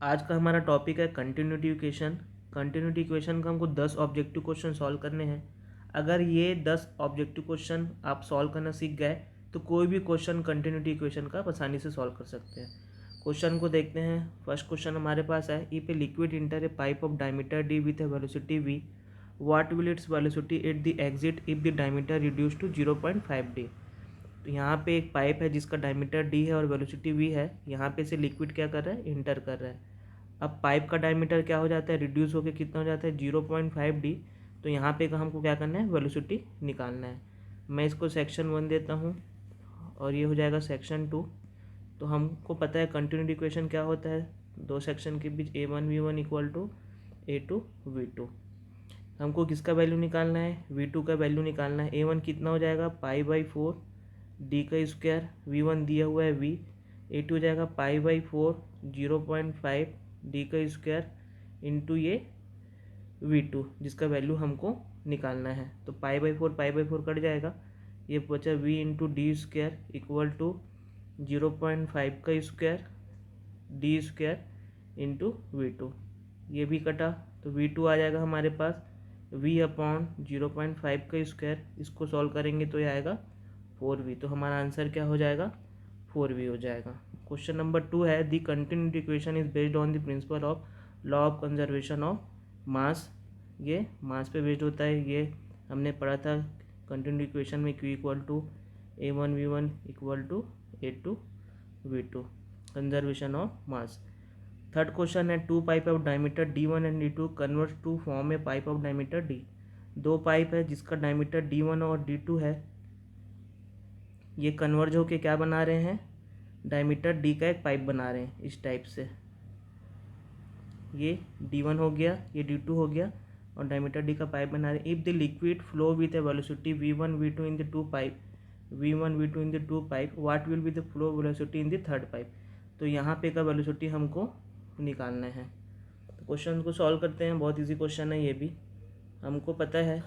आज का हमारा टॉपिक है कंटिन्यूटी इक्वेशन। कंटिन्यूटी इक्वेशन का हमको 10 ऑब्जेक्टिव क्वेश्चन सॉल्व करने हैं। अगर ये 10 ऑब्जेक्टिव क्वेश्चन आप सॉल्व करना सीख गए तो कोई भी क्वेश्चन कंटिन्यूटी इक्वेशन का आसानी से सॉल्व कर सकते हैं। क्वेश्चन को देखते हैं। फर्स्ट क्वेश्चन हमारे पास है, if a liquid enter a pipe of diameter D with a velocity V, what will its velocity at the exit if the diameter reduce to 0.5 D. तो यहाँ पे एक पाइप है जिसका डायमीटर डी है और वेलोसिटी वी है। यहाँ पे से लिक्विड क्या कर रहा है, इंटर कर रहा है। अब पाइप का डायमीटर क्या हो जाता है, रिड्यूस होकर कितना हो जाता है, 0.5 डी। तो यहाँ पे हमको क्या करना है, वेलोसिटी निकालना है। मैं इसको सेक्शन 1 देता हूँ और ये हो जाएगा सेक्शन 2। तो हमको पता है कंटिन्यूटी इक्वेशन क्या होता है, दो सेक्शन के बीच a1 v1 equal to a2 v2। हमको किसका वैल्यू निकालना है, v2 का वैल्यू निकालना है। a1 कितना हो जाएगा, π/4 डी का स्क्वायर, v1 दिया हुआ है v, a2 हो जाएगा π/4 0.5 डी का स्क्वायर इंटू ये v2 जिसका वैल्यू हमको निकालना है। तो π/4 कट जाएगा, ये बचा v into D square equal to 0.5 का square D square into v2। ये भी कटा तो v2 आ जाएगा हमारे पास v/0.5 का स्क्वायर। इसको सॉल्व करेंगे तो ये आएगा 4v। तो हमारा आंसर क्या हो जाएगा, 4v हो जाएगा। क्वेश्चन नंबर 2 है, the continuity equation is based on the principle of law of conservation of मास। ये मास पे बेस्ड होता है, ये हमने पढ़ा था कंटिन्यूटी इक्वेशन में, q equal to a1v1 equal to a2v2, conservation of mass. Third question है, two pipe of diameter d1 and d2 convert to form a pipe of diameter d। दो पाइप है जिसका डायमीटर d1 और d2 है, ये converge होके क्या बना रहे हैं, डायमीटर d का एक पाइप बना रहे हैं इस टाइप से। ये d1 हो गया, ये d2 हो गया और डायमीटर d का पाइप बना रहे हैं। If the liquid flow with A velocity v1 v2 in the two pipe, v1 v2 in the two pipe, what will be the flow velocity in the third pipe. तो यहाँ पे का velocity हमको निकालना है। तो क्वेश्चन को solve करते हैं, बहुत इजी क्वेश्चन है ये भी। हमको पता है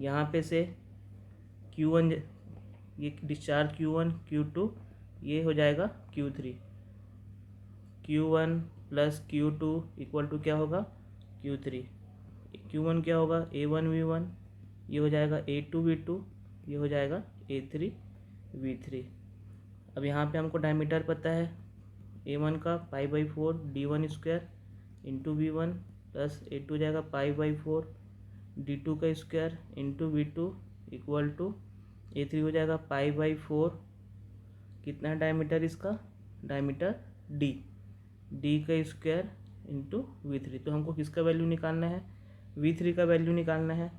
यहाँ पे से Q1, ये डिस्चार्ज Q1 Q2, ये हो जाएगा Q3। Q1 plus Q2 equal to क्या होगा, Q3। Q1 क्या होगा, a1v1, ये हो जाएगा a2v2, ये हो जाएगा a3v3। अब यहाँ पे हमको डायमीटर पता है a1 का π/4 d1 square into v1 plus a2 हो जाएगा π/4 d2 का square into v2 equal to a3 हो जाएगा π/4, कितना है डायमीटर इसका, डायमीटर d का स्क्वायर इंटू v3। तो हमको किसका वैल्यू निकालना है, v3 का वैल्यू निकालना है।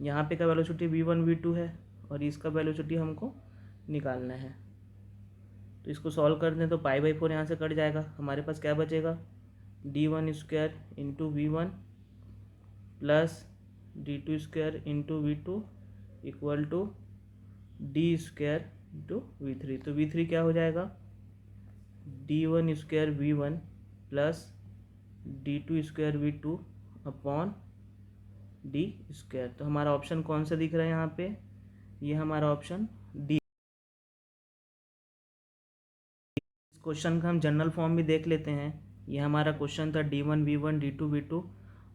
यहाँ पे का वेलोसिटी v1 v2 है और इसका वेलोसिटी हमको निकालना है। तो इसको सॉल्व कर दें तो π/4 यहाँ से कट जाएगा, हमारे पास क्या बचेगा, d1 square into v1 plus d2 square into v2 equal to D square into v3। तो v3 क्या हो जाएगा, d1 square v1 plus d2 square v2 upon D square. तो हमारा ऑप्शन कौन सा दिख रहा है यहाँ पे, ये हमारा ऑप्शन डी। इस क्वेश्चन का हम जनरल फॉर्म भी देख लेते हैं। ये हमारा क्वेश्चन था d1 v1 d2 v2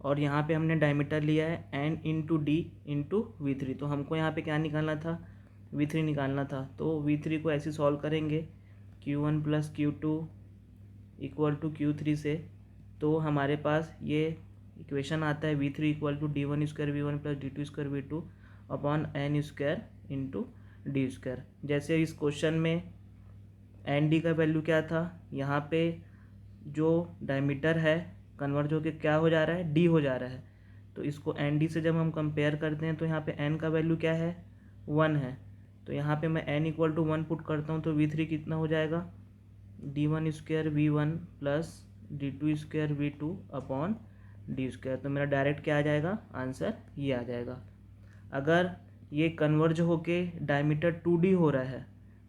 और यहाँ पे हमने डायमीटर लिया है n into D into v3। तो हमको यहाँ पे क्या निकालना था, v3 निकालना था। तो v3 को ऐसे सॉल्व करेंगे q1 plus q2 equal to q3 से, तो हमारे पास ये इक्वेशन आता है v3 equal to d1 square v1 plus d2 square v2 upon n square into D square. जैसे इस क्वेश्चन में एन डी का वैल्यू क्या था, यहाँ पे जो डायमीटर है कन्वर्ज होके क्या हो जा रहा है, डी हो जा रहा है। तो इसको एन डी से जब हम कंपेयर करते हैं तो यहाँ पे एन का वैल्यू क्या है, 1 है। तो यहाँ पे मैं एन इक्वल टू 1 पुट करता हूँ तो v3 कितना हो जाएगा, d1 square v1 plus d2 square v2 upon D square. तो मेरा डायरेक्ट क्या आ जाएगा, आंसर ये आ जाएगा। अगर ये कन्वर्ज होके डायमीटर 2d हो रहा है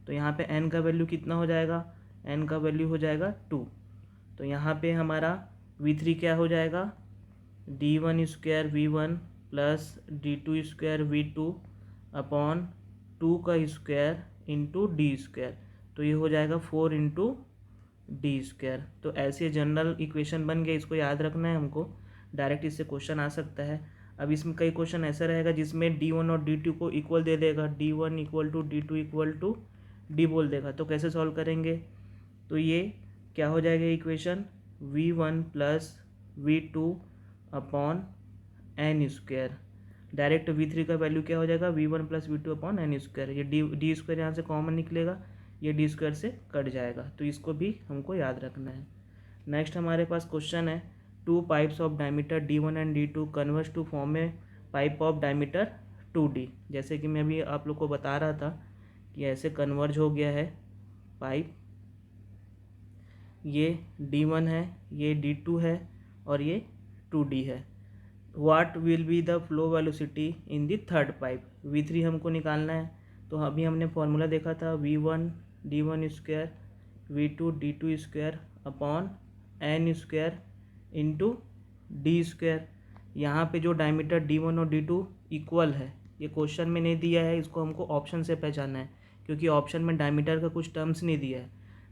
तो यहाँ पे n का वैल्यू कितना हो जाएगा, n का वैल्यू हो जाएगा 2। तो यहाँ पे हमारा v3 क्या हो जाएगा, d1 square v1 plus d2 square v2 upon 2 का स्क्वायर इंटू डी स्क्वायर। तो ये हो जाएगा 4 इंटू डी स्क्वायर। तो ऐसे जनरल इक्वेशन बन गए, इसको याद रखना है हमको, डायरेक्ट इससे क्वेश्चन आ सकता है। अब इसमें कई क्वेश्चन ऐसा रहेगा जिसमें D1 और D2 को इक्वल दे देगा, D1 equal to D2 equal to D बोल देगा। तो कैसे सॉल्व करेंगे, तो ये क्या हो जाएगा equation, V1 plus V2 upon N square. Direct V3 का वैल्यू क्या हो जाएगा, V1 plus V2 upon N square. ये डी स्क्वायर यहाँ से कॉमन निकलेगा, ये डी स्क्वायर से कट जाएगा, तो इसको भी हमको याद रखना है। नेक्स्ट हमारे पास क्वेश्चन है, two pipes of diameter D1 and D2 converge to form a pipe of diameter 2D। जैसे कि मैं अभी आप लोग को बता रहा था कि ऐसे कन्वर्ज हो गया है पाइप, ये D1 है, ये D2 है और ये 2D है। What will be the flow velocity in the third pipe, V3 हमको निकालना है। तो अभी हमने फॉर्मूला देखा था, V1 D1 square V2 D2 square upon N square into D square. यहाँ पे जो डायमीटर D1 और D2 इक्वल है, ये क्वेश्चन में नहीं दिया है, इसको हमको ऑप्शन से पहचानना है, क्योंकि ऑप्शन में डायमीटर का कुछ टर्म्स नहीं दिया है।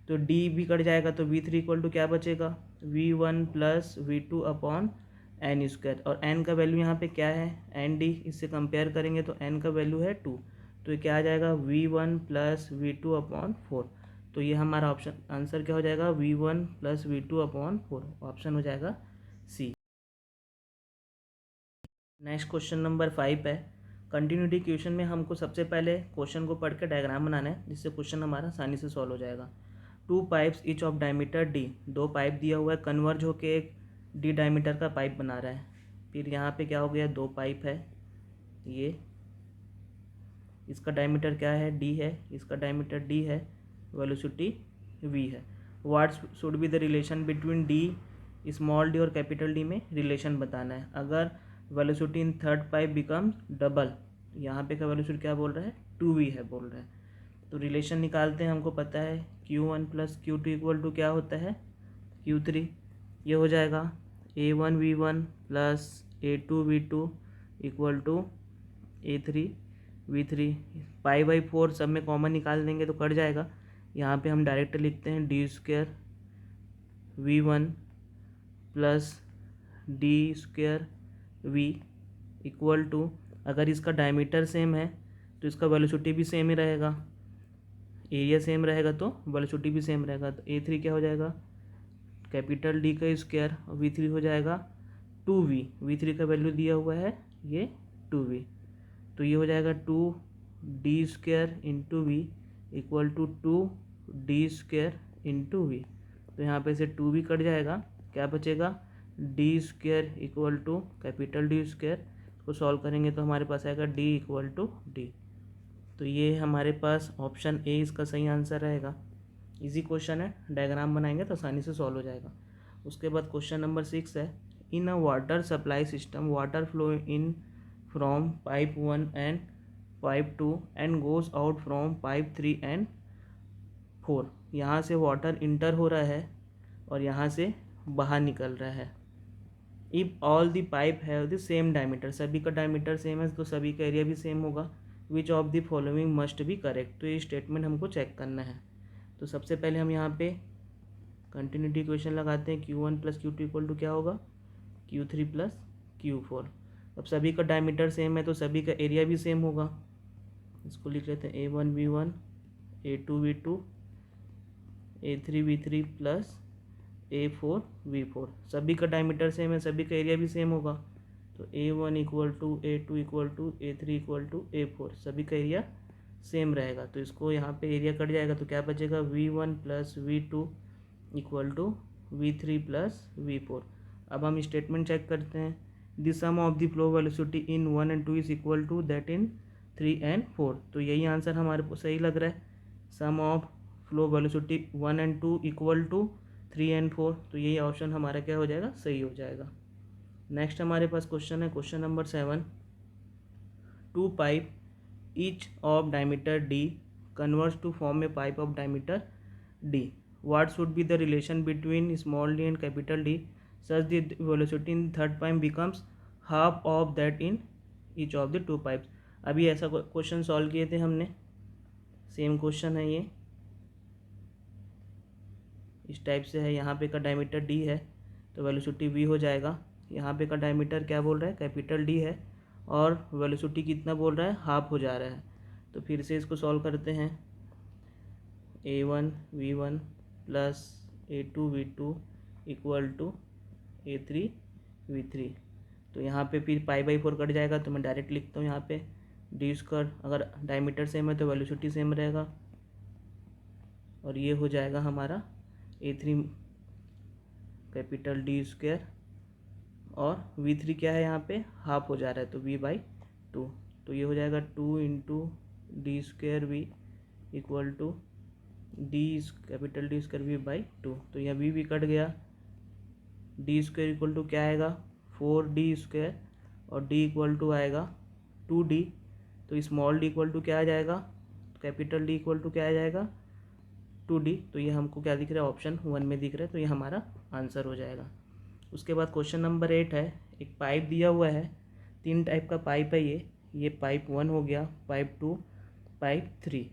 तो डी भी कट जाएगा, तो V3 इक्वल टू क्या बचेगा, V1 plus V2 upon N square. और एन का वैल्यू यहाँ पे क्या है, एन डी, इससे कंपेयर करेंगे तो एन का वैल्यू है 2, तो ये क्या आ जाएगा, V1 प्लस V2 अपॉन 4। तो ये हमारा ऑप्शन आंसर क्या हो जाएगा, V1 plus V2 upon 4, option हो जाएगा सी। नेक्स्ट क्वेश्चन नंबर 5 है, कंटिन्यूटी क्वेश्चन में हमको सबसे पहले क्वेश्चन को पढ़ के डायग्राम बनाना है, जिससे क्वेश्चन हमारा आसानी से सॉल्व हो जाएगा। To pipes each of diameter D, दो पाइप दिया हुआ है, कन्वर्ज होके एक डी डायमीटर का पाइप बना रहा है। फिर यहाँ पे क्या हो गया, दो पाइप है, ये इसका डायमीटर क्या है, डी है, इसका डायमीटर डी है, वेलोसिटी वी है। What should be the relation between D, small D और कैपिटल डी में रिलेशन बताना है। अगर velocity in third pipe becomes double, यहाँ पे का वेलोसिटी क्या बोल रहा है, 2v है बोल रहा है। तो रिलेशन निकालते हैं, हमको पता है Q1 plus Q2 equal to क्या होता है, Q3। ये हो जाएगा A1V1 plus A2V2 equal to A3V3। Pi by 4 सब में कॉमन निकाल देंगे तो कट जाएगा। यहाँ पे हम डायरेक्ट लिखते हैं D square V1 plus D square V equal to, अगर इसका डायमीटर सेम है तो इसका वेलोसिटी भी सेम ही रहेगा, एरिया सेम रहेगा तो वेलोसिटी भी सेम रहेगा। तो A3 क्या हो जाएगा, कैपिटल डी का स्क्वायर, और V3 हो जाएगा 2v, V3 का वैल्यू दिया हुआ है ये 2v। तो ये हो जाएगा 2d square into V equal to 2d square into V. तो यहाँ पे से 2v कट जाएगा, क्या बचेगा, d square equal to capital D square. इसको सॉल्व करेंगे तो हमारे पास आएगा d इक्वल टू डी। तो ये हमारे पास ऑप्शन ए इसका सही आंसर रहेगा। इजी क्वेश्चन है, डायग्राम बनाएंगे तो आसानी से सॉल्व हो जाएगा। उसके बाद क्वेश्चन नंबर 6 है, in a water supply system water flow in from pipe 1 and pipe 2 and goes out from pipe 3 and 4। यहाँ से वाटर इंटर हो रहा है और यहाँ से बाहर निकल रहा है। If all the pipe have the same diameter, सभी का डायमीटर सेम है तो सभी का एरिया भी सेम होगा। Which of the following must be correct, तो ये स्टेटमेंट हमको चेक करना है। तो सबसे पहले हम यहाँ पे कंटिन्यूटी इक्वेशन लगाते हैं, Q1 plus Q2 equal to क्या होगा, Q3 प्लस Q4। अब सभी का डायमीटर सेम है तो सभी का एरिया भी सेम होगा। इसको लिख लेते हैं A1V1 A2V2 A3V3 plus A4V4। सभी का डायमीटर सेम है, सभी का एरिया भी सेम होगा। तो A1 equal to A2 equal to A3 equal to A4, सभी का एरिया सेम रहेगा। तो इसको यहाँ पे एरिया कट जाएगा तो क्या बचेगा, V1 plus V2 equal to V3 plus V4। अब हम स्टेटमेंट चेक करते हैं, the sum of the flow velocity in 1 and 2 is equal to that in 3 and 4। तो यही आंसर हमारे को सही लग रहा है, sum of flow velocity 1 and 2 equal to 3 and 4। तो यही ऑप्शन हमारा क्या हो जाएगा, सही हो जाएगा। नेक्स्ट हमारे पास क्वेश्चन है, question number 7, two pipe each of diameter D converge to form a pipe of diameter D। What should be the relation between small d and capital D such that the velocity in third pipe becomes half of that in each of the two pipes। अभी ऐसा question solve किए थे हमने, same question है ये। इस type से है। यहाँ पे का डायमीटर डी है तो वेलोसिटी वी हो जाएगा। यहाँ पे का डायमीटर क्या बोल रहा है, कैपिटल डी है, और वेलोसिटी कितना बोल रहा है, हाफ हो जा रहा है। तो फिर से इसको सॉल्व करते हैं। a1 v1 plus a2 v2 equal to a3 v3। तो यहाँ पे फिर π/4 कट जाएगा, तो मैं डायरेक्ट लिखता हूँ यहाँ पे डी स्क्वायर। अगर डायमीटर सेम है तो वेलोसिटी सेम रहेगा, और ये हो जाएगा हमारा a3 कैपिटल डी स्क्वायर, और v3 क्या है यहाँ पे, हाफ हो जा रहा है तो v/2। तो ये हो जाएगा 2 into D square V equal to capital D square v/2। तो यह v भी कट गया। डी स्क्वायर इक्वल टू क्या आएगा, 4d स्क्वायर, और d इक्वल टू आएगा 2d। तो स्मॉल d इक्वल टू क्या आ जाएगा, कैपिटल d इक्वल टू क्या आ जाएगा 2d। तो ये हमको क्या दिख रहा है, ऑप्शन 1 में दिख रहा है, तो ये हमारा आंसर हो जाएगा। उसके बाद क्वेश्चन नंबर 8 है। एक पाइप दिया हुआ है, 3 टाइप का पाइप है ये पाइप 1 हो गया, पाइप 2, पाइप 3।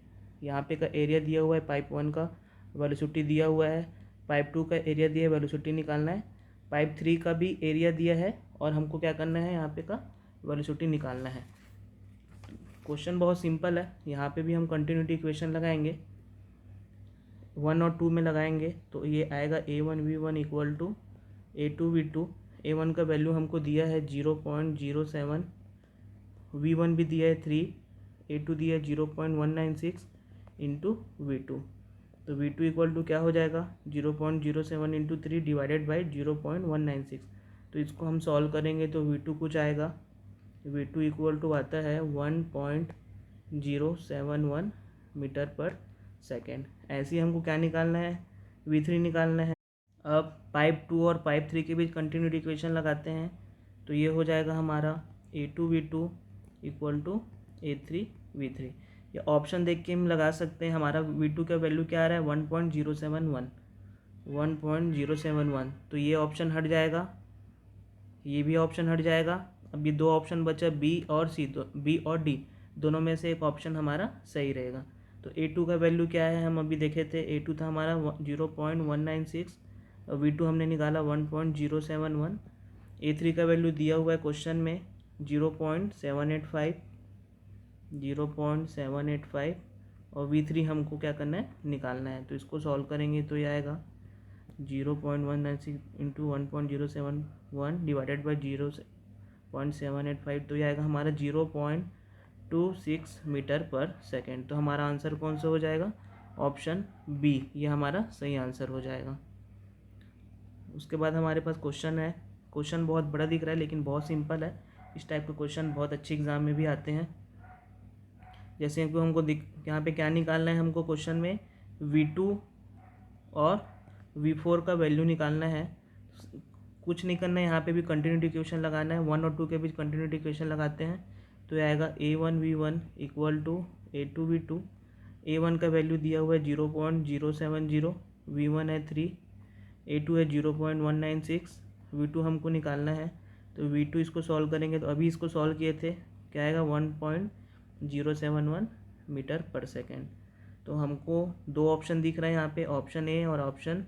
यहाँ पे का एरिया दिया हुआ है, पाइप 1 का वेलोसिटी दिया हुआ है, पाइप 2 का एरिया दिया है, वेलोसिटी निकालना है, पाइप 3 का भी एरिया दिया है, और हमको क्या करना है, यहाँ पे का वेलोसिटी निकालना है। क्वेश्चन बहुत सिंपल है। यहाँ पे भी हम कंटिन्यूटी इक्वेशन लगाएंगे, 1 और 2 में लगाएंगे। तो ये आएगा a1v1 equal to a2v2। a1 का वैल्यू हमको दिया है 0.07, v1 भी दिया है 3, a2 दिया है 0.196 इंटू v2। तो v2 इक्वल टू क्या हो जाएगा, 0.07 इंटू 3 डिवाइडेड बाई 0.196। तो इसको हम सॉल्व करेंगे तो v2 कुछ आएगा, v2 इक्वल टू आता है 1.071 मीटर पर सेकेंड। ऐसे ही हमको क्या निकालना है, v3 निकालना है। अब पाइप 2 और पाइप 3 के बीच कंटिन्यूटी इक्वेशन लगाते हैं। तो ये हो जाएगा हमारा a2v2 इक्वल टू a3v3। ये ऑप्शन देख के हम लगा सकते हैं। हमारा v2 का वैल्यू क्या आ रहा है, 1.071। तो ये ऑप्शन हट जाएगा, ये भी ऑप्शन हट जाएगा। अब ये 2 ऑप्शन बचा बी और सी, तो बी और डी दोनों में से एक ऑप्शन हमारा सही रहेगा। तो a2 का वैल्यू क्या है, हम अभी देखे थे, a2 था हमारा 0.196, और v2 हमने निकाला 1.071। a3 का वैल्यू दिया हुआ है क्वेश्चन में 0.785, और v3 हमको क्या करना है, निकालना है। तो इसको सॉल्व करेंगे तो ये आएगा 0.196 इंटू 1.071 डिवाइडेड बाई 0.785। तो ये आएगा हमारा 0.26 मीटर पर सेकेंड। तो हमारा आंसर कौन सा हो जाएगा, ऑप्शन बी, ये हमारा सही आंसर हो जाएगा। उसके बाद हमारे पास क्वेश्चन है। क्वेश्चन बहुत बड़ा दिख रहा है लेकिन बहुत सिंपल है। इस टाइप के क्वेश्चन बहुत अच्छे एग्जाम में भी आते हैं। जैसे कि हमको यहाँ पे क्या निकालना है, हमको क्वेश्चन में v2 और v4 का वैल्यू निकालना है। कुछ नहीं करना है, यहाँ पे भी कंटिन्यूटी इक्वेशन लगाना है। 1 और 2 के बीच कंटिन्यूटी इक्वेशन लगाते हैं तो ये आएगा a1v1 equal to a2v2। a1 का वैल्यू दिया हुआ है 0.070, v1 है 3, a2 है 0.196, v2 हमको निकालना है। तो v2 इसको सॉल्व करेंगे तो अभी इसको सॉल्व किए थे, क्या आएगा 1.071 मीटर पर सेकेंड। तो हमको 2 ऑप्शन दिख रहे हैं यहाँ पे, ऑप्शन ए और ऑप्शन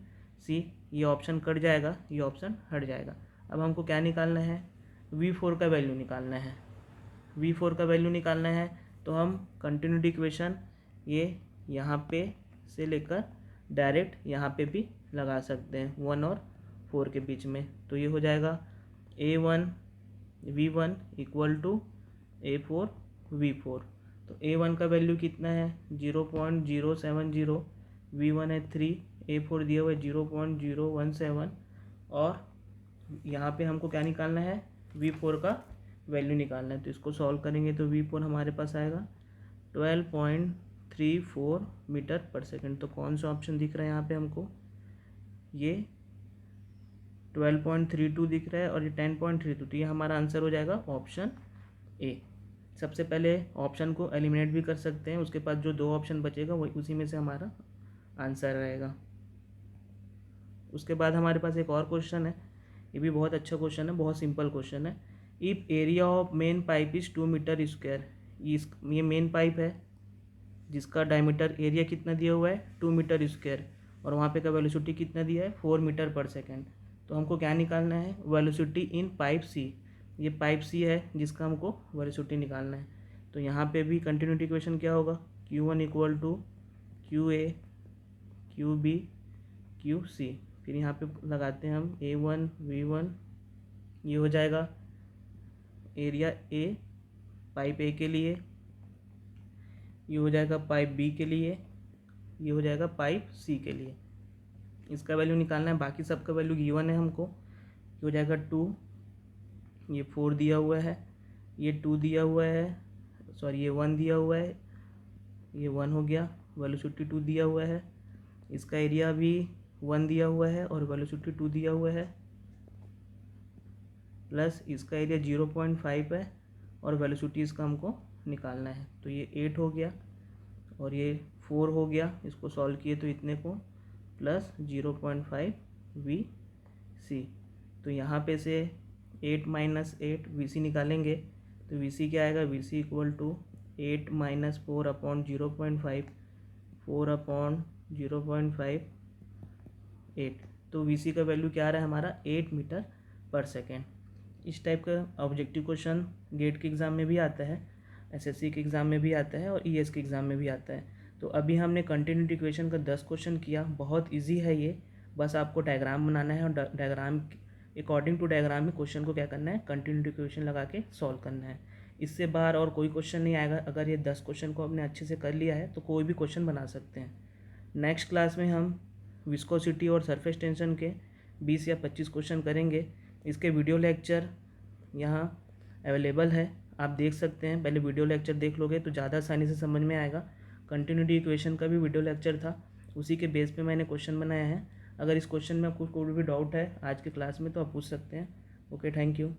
सी। ये ऑप्शन कट जाएगा, ये ऑप्शन हट जाएगा। अब हमको क्या निकालना है, v4 का वैल्यू निकालना है। v4 का वैल्यू निकालना है तो हम कंटिन्यूटी इक्वेशन ये यहाँ पे से लेकर डायरेक्ट यहाँ पे भी लगा सकते हैं 1 और 4 के बीच में। तो ये हो जाएगा a1v1 इक्वल टू a4v4। तो a1 का वैल्यू कितना है 0.070, v1 है 3, a4 दिया हुआ है 0.017, और यहाँ पे हमको क्या निकालना है, v4 का वैल्यू निकालना है। तो इसको सॉल्व करेंगे तो v4 हमारे पास आएगा 12.34 मीटर पर सेकेंड। तो कौन सा ऑप्शन दिख रहा है यहाँ पे हमको, ये 12.32 दिख रहा है और ये 10.32। तो ये हमारा आंसर हो जाएगा ऑप्शन ए। सबसे पहले ऑप्शन को एलिमिनेट भी कर सकते हैं, उसके बाद जो 2 ऑप्शन बचेगा वही उसी में से हमारा आंसर रहेगा। उसके बाद हमारे पास एक और क्वेश्चन है, ये भी बहुत अच्छा क्वेश्चन है, बहुत सिंपल क्वेश्चन है। If area of main pipe is 2 metre square, ये मेन पाइप है जिसका डायमीटर एरिया कितना दिया हुआ है 2 मीटर स्क्वायर, और वहाँ पे का वेलोसिटी कितना दिया है 4 मीटर पर सेकेंड। तो हमको क्या निकालना है, वेलोसिटी इन पाइप सी। ये पाइप सी है जिसका हमको वेलोसिटी निकालना है। तो यहाँ पे भी कंटिन्यूटी इक्वेशन क्या होगा, Q1 equal to QA QB QC। फिर यहाँ पे लगाते हैं हम A1 V1, ये हो जाएगा एरिया A पाइप ए के लिए, ये हो जाएगा पाइप बी के लिए, ये हो जाएगा पाइप सी के लिए। इसका वैल्यू निकालना है, बाकी सबका वैल्यू गिवन है हमको। ये हो जाएगा 2, ये 4 दिया हुआ है, ये 2 दिया हुआ है, सॉरी ये 1 दिया हुआ है, ये 1 हो गया, वेलोसिटी 2 दिया हुआ है। इसका एरिया भी 1 दिया हुआ है और वेलोसिटी 2 दिया हुआ है, प्लस इसका एरिया 0.5 है और वेलोसिटी इसका हमको निकालना है। तो ये 8 हो गया और ये 4 हो गया, इसको सॉल्व किए तो इतने को, प्लस 0.5 VC। तो यहाँ पे से 8 माइनस 8 VC निकालेंगे तो VC क्या आएगा, VC equal to 8 minus 4 upon 0.5, 4 upon 0.5 8। तो VC का वैल्यू क्या आ रहा है हमारा 8 मीटर पर सेकेंड। इस टाइप का ऑब्जेक्टिव क्वेश्चन गेट के एग्ज़ाम में भी आता है, SSC के एग्ज़ाम में भी आता है और ES के एग्ज़ाम में भी आता है। तो अभी हमने कंटिन्यूटी इक्वेशन का 10 क्वेश्चन किया, बहुत इजी है ये। बस आपको डायग्राम बनाना है और डायग्राम अकॉर्डिंग टू डायग्राम में क्वेश्चन को क्या करना है, कंटिन्यूटी इक्वेशन लगा के सॉल्व करना है। इससे बाहर और कोई क्वेश्चन नहीं आएगा। अगर ये 10 क्वेश्चन को आपने अच्छे से कर लिया है तो कोई भी क्वेश्चन बना सकते हैं। नेक्स्ट क्लास में हम विस्कोसिटी और सरफेस टेंशन के 20 या 25 क्वेश्चन करेंगे। इसके वीडियो लेक्चर यहाँ अवेलेबल है, आप देख सकते हैं। पहले वीडियो लेक्चर देख लोगे तो ज़्यादा आसानी से समझ में आएगा। कंटिन्यूटी इक्वेशन का भी वीडियो लेक्चर था, उसी के बेस पे मैंने क्वेश्चन बनाया है। अगर इस क्वेश्चन में आपको कोई भी डाउट है आज के क्लास में तो आप पूछ सकते हैं। Okay, thank you.